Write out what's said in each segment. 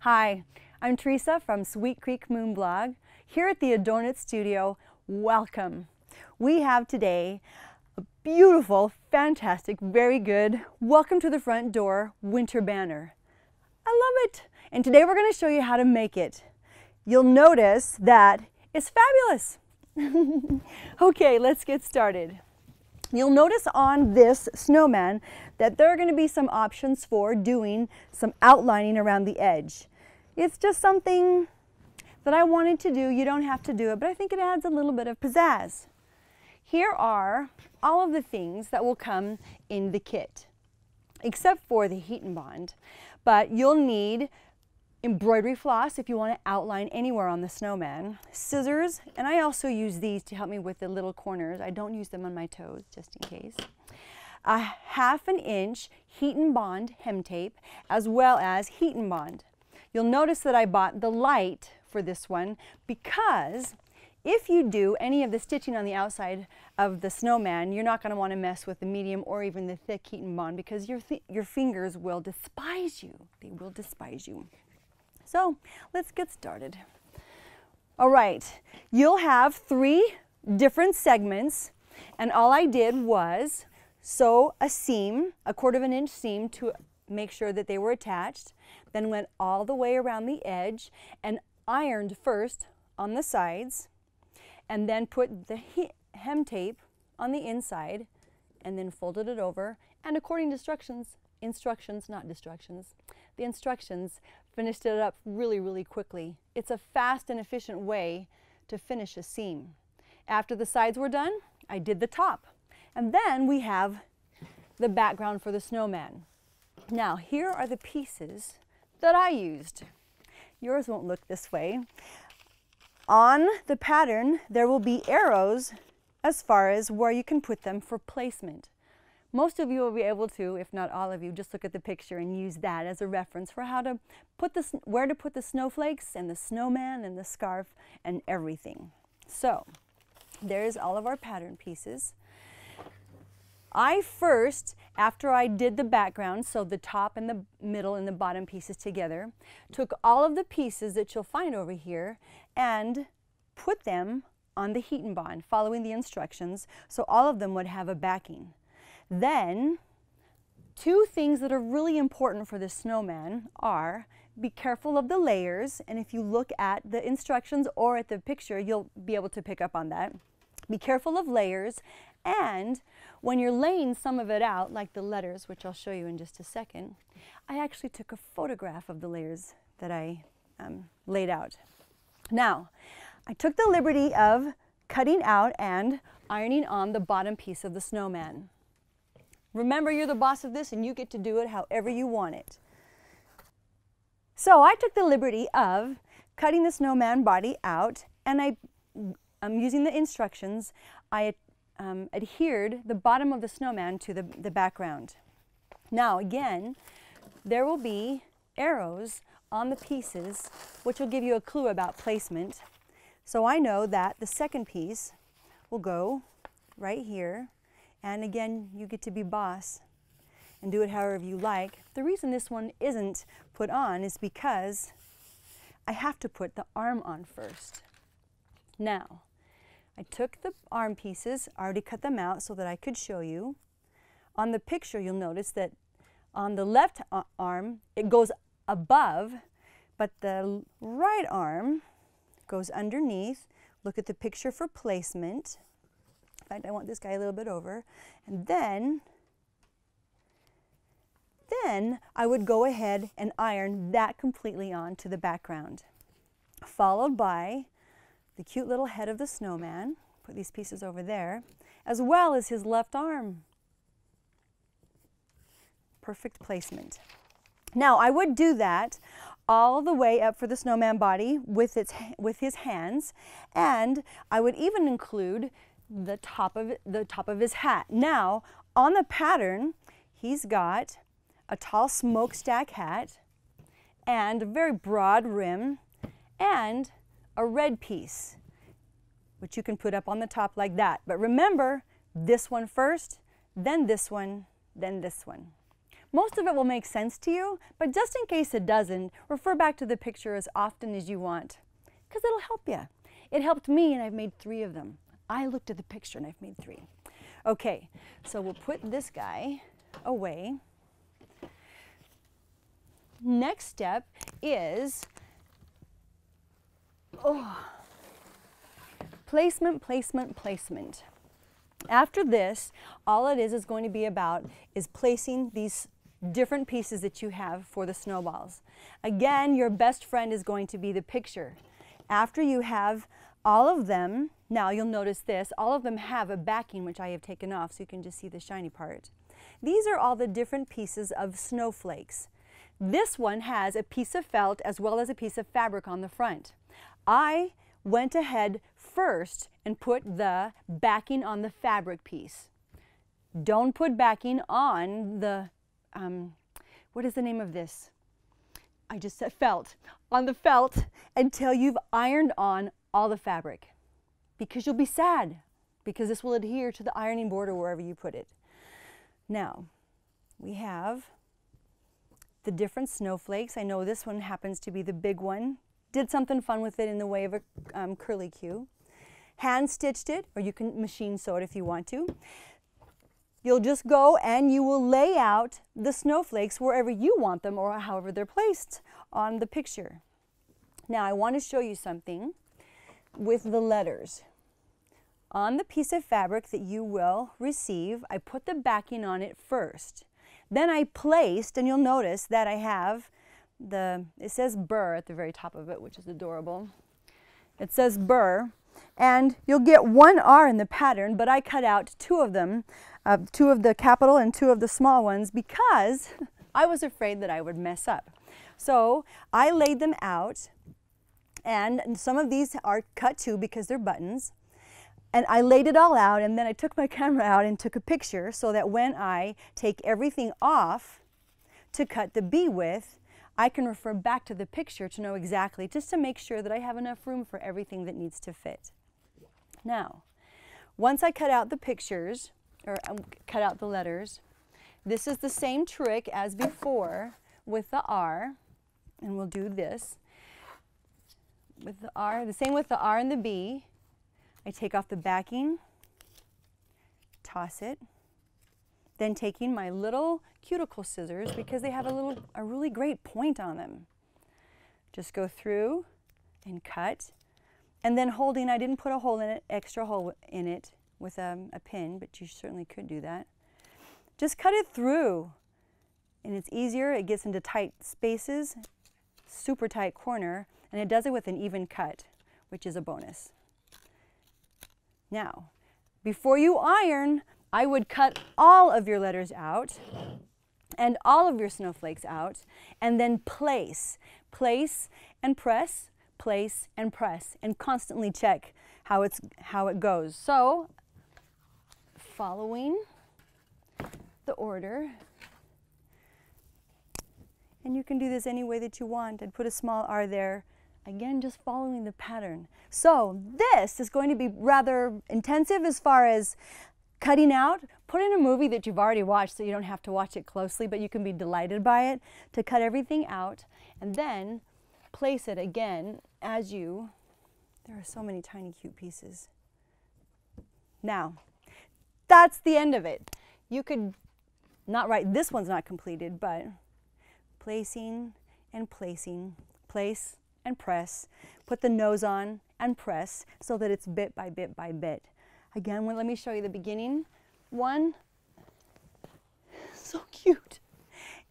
Hi, I'm Teresa from Sweet Creek Moon Blog. Here at the Adorn-It Studio, welcome. We have today a beautiful, fantastic, very good Welcome to the Front Door winter banner. I love it! And today we're going to show you how to make it. You'll notice that it's fabulous. Okay, let's get started. You'll notice on this snowman that there are going to be some options for doing some outlining around the edge. It's just something that I wanted to do. You don't have to do it, but I think it adds a little bit of pizzazz. Here are all of the things that will come in the kit, except for the heat and bond. But you'll need embroidery floss if you want to outline anywhere on the snowman, scissors, and I also use these to help me with the little corners. I don't use them on my toes, just in case. A 1/2 inch heat and bond hem tape, as well as heat and bond. You'll notice that I bought the light for this one because if you do any of the stitching on the outside of the snowman, you're not going to want to mess with the medium or even the thick heat and bond because your fingers will despise you. They will despise you. So let's get started. All right, you'll have 3 different segments, and all I did was sew a seam, a 1/4 inch seam, to make sure that they were attached, then went all the way around the edge and ironed first on the sides, and then put the hem tape on the inside, and then folded it over, and according to instructions, not destructions, the instructions, finished it up really quickly. It's a fast and efficient way to finish a seam. After the sides were done, I did the top. And then we have the background for the snowman. Now, here are the pieces that I used. Yours won't look this way. On the pattern, there will be arrows as far as where you can put them for placement. Most of you will be able to, if not all of you, just look at the picture and use that as a reference for how to put this, where to put the snowflakes and the snowman and the scarf and everything. So, there's all of our pattern pieces. I first, after I did the background, so the top and the middle and the bottom pieces together, took all of the pieces that you'll find over here and put them on the heat and bond, following the instructions, so all of them would have a backing. Then, 2 things that are really important for the snowman are be careful of the layers, and if you look at the instructions or at the picture, you'll be able to pick up on that. Be careful of layers, and when you're laying some of it out, like the letters, which I'll show you in just a second, I actually took a photograph of the layers that I laid out. Now, I took the liberty of cutting out and ironing on the bottom piece of the snowman. Remember, you're the boss of this and you get to do it however you want it. So I took the liberty of cutting the snowman body out, and I'm using the instructions. I adhered the bottom of the snowman to the background. Now again, there will be arrows on the pieces which will give you a clue about placement. So I know that the second piece will go right here. And again, you get to be boss and do it however you like. The reason this one isn't put on is because I have to put the arm on first. Now, I took the arm pieces, already cut them out so that I could show you. On the picture, you'll notice that on the left arm, it goes above, but the right arm goes underneath. Look at the picture for placement. In fact, I want this guy a little bit over. And then I would go ahead and iron that completely onto the background, followed by the cute little head of the snowman. Put these pieces over there, as well as his left arm. Perfect placement. Now, I would do that all the way up for the snowman body with his hands, and I would even include the top of his hat. Now, on the pattern, he's got a tall smokestack hat and a very broad rim and a red piece, which you can put up on the top like that. But remember, this one first, then this one, then this one. Most of it will make sense to you, but just in case it doesn't, refer back to the picture as often as you want, because it'll help you. It helped me, and I've made 3 of them. I looked at the picture and I've made 3. Okay, so we'll put this guy away. Next step is placement, placement, placement. After this, all it is going to be about is placing these different pieces that you have for the snowballs. Again, your best friend is going to be the picture. After you have all of them, now you'll notice this, all of them have a backing which I have taken off so you can just see the shiny part. These are all the different pieces of snowflakes. This one has a piece of felt as well as a piece of fabric on the front. I went ahead first and put the backing on the fabric piece. Don't put backing on the, what is the name of this? I just said felt. On the felt until you've ironed on all the fabric, because you'll be sad because this will adhere to the ironing board or wherever you put it. Now, we have the different snowflakes. I know this one happens to be the big one. Did something fun with it in the way of a curly Q. Hand stitched it, or you can machine sew it if you want to. You'll just go and you will lay out the snowflakes wherever you want them or however they're placed on the picture. Now I want to show you something with the letters. On the piece of fabric that you will receive, I put the backing on it first. Then I placed, and you'll notice that I have it says Burr at the very top of it, which is adorable. It says Burr, and you'll get 1 R in the pattern, but I cut out 2 of them, 2 of the capital and 2 of the small ones, because I was afraid that I would mess up. So I laid them out, and some of these are cut too because they're buttons. And I laid it all out, and then I took my camera out and took a picture so that when I take everything off to cut the B with, I can refer back to the picture to know exactly, just to make sure that I have enough room for everything that needs to fit. Now, once I cut out the pictures, or cut out the letters, this is the same trick as before with the R, and we'll do this. With the R, the same with the R and the B. I take off the backing, toss it, then taking my little cuticle scissors, because they have a really great point on them. Just go through and cut, and then holding, I didn't put a hole in it, extra hole in it with a pin, but you certainly could do that. Just cut it through, and it's easier, it gets into tight spaces, super tight corner, and it does it with an even cut, which is a bonus. Now, before you iron, I would cut all of your letters out and all of your snowflakes out, and then place. Place and press, place and press, and constantly check how it goes. So, following the order, and you can do this any way that you want. I'd put a small R there. Again, just following the pattern. So this is going to be rather intensive as far as cutting out. Put in a movie that you've already watched so you don't have to watch it closely, but you can be delighted by it, to cut everything out and then place it again as you, there are so many tiny cute pieces. Now, that's the end of it. You could not write, this one's not completed, but placing and placing, place and press, put the nose on and press so that it's bit by bit by bit. Again, let me show you the beginning one. So cute.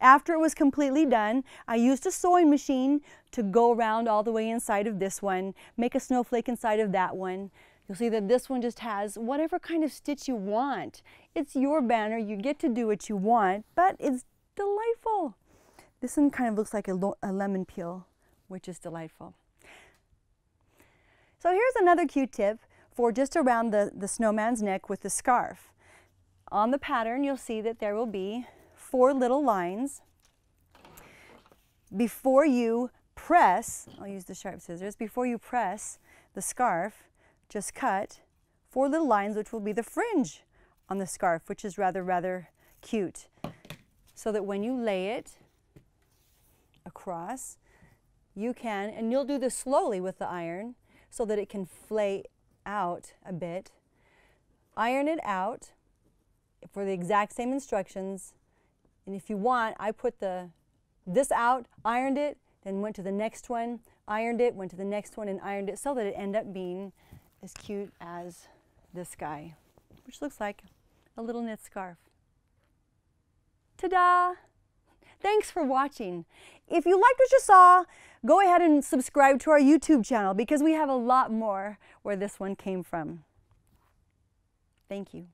After it was completely done, I used a sewing machine to go around all the way inside of this one, make a snowflake inside of that one. You'll see that this one just has whatever kind of stitch you want. It's your banner, you get to do what you want, but it's delightful. This one kind of looks like a lemon peel, which is delightful. So here's another cute tip for just around the snowman's neck with the scarf. On the pattern, you'll see that there will be 4 little lines. Before you press, I'll use the sharp scissors, before you press the scarf, just cut 4 little lines, which will be the fringe on the scarf, which is rather cute. so that when you lay it across, you can, and you'll do this slowly with the iron so that it can flay out a bit. Iron it out for the exact same instructions. And if you want, I put this out, ironed it, then went to the next one, ironed it, went to the next one, and ironed it so that it ended up being as cute as this guy, which looks like a little knit scarf. Ta-da! Thanks for watching. If you liked what you saw, go ahead and subscribe to our YouTube channel because we have a lot more where this one came from. Thank you.